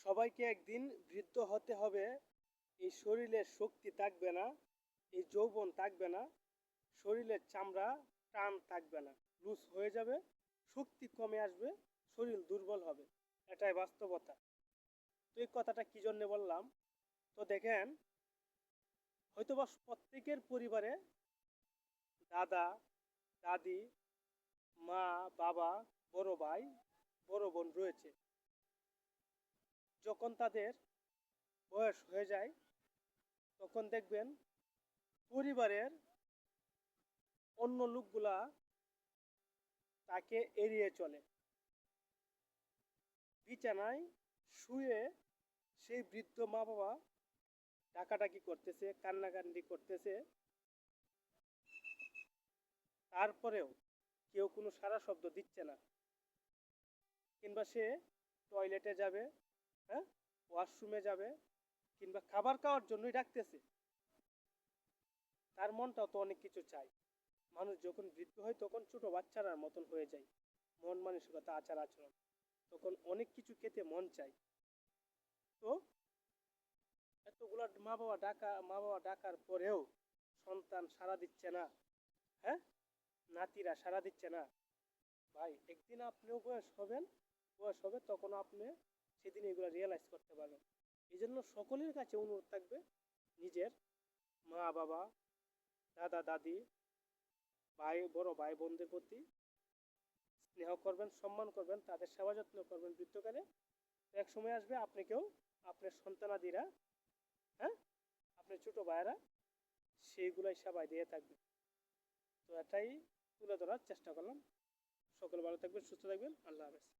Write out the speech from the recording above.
সবাইকে একদিন বৃদ্ধ হতে হবে। এই শরীরের শক্তি থাকবে না, এই যৌবন থাকবে না, শরীরের চামড়া টান থাকবে না, লুজ হয়ে যাবে, শক্তি কমে আসবে, শরীর দুর্বল হবে। এটাই বাস্তবতা। তো এই কথাটা কি জন্য বললাম? তো দেখেন, হয়তোবা প্রত্যেকের পরিবারে দাদা, দাদি, মা, বাবা, বড় ভাই, বড় বোন রয়েছে। যখন তাদের বয়স হয়ে যায়, তখন দেখবেন পরিবারের অন্য লোকগুলা তাকে এড়িয়ে চলে। বিছানায় শুয়ে সেই বৃদ্ধ মা বাবা ডাকাডাকি করতেছে, কান্নাকান্দি করতেছে, তারপরেও কেউ কোনো সাড়া শব্দ দিচ্ছে না। কিংবা সে টয়লেটে যাবে, হ্যাঁ, ওয়াশরুমে যাবে, কিংবা খাবার খাওয়ার জন্যই ডাকতেছে। তার মনটাও তো অনেক কিছু চায়। মানুষ যখন বৃদ্ধ হয় তখন ছোট বাচ্চারার মতন হয়ে যায়, মন মানসিকতা, আচার আচরণ, তখন অনেক কিছু খেতে মন চায়। তো এতগুলা মা বাবা ডাকার পরেও সন্তান সাড়া দিচ্ছে না, হ্যাঁ, নাতিরা সাড়া দিচ্ছে না। ভাই, একদিন আপনিও বয়স হবে তখন আপনি সেদিন এগুলো রিয়েলাইজ করতে পারবেন। এই জন্য সকলের কাছে অনুরোধ থাকবে, নিজের মা বাবা, দাদা দাদি, বড় ভাই বোনদের প্রতি স্নেহ করবেন, সম্মান করবেন, তাদের সেবা যত্ন করবেন বৃদ্ধকালে। এক সময় আসবে আপনাকেও আপনার সন্তানাদিরা, হ্যাঁ, আপনার ছোট ভাইয়েরা সেইগুলাই সেবায় দিয়ে থাকবে। তো এটাই তুলে ধরার চেষ্টা করলাম। সকলে ভালো থাকবেন, সুস্থ থাকবেন। আল্লাহ হাফেজ।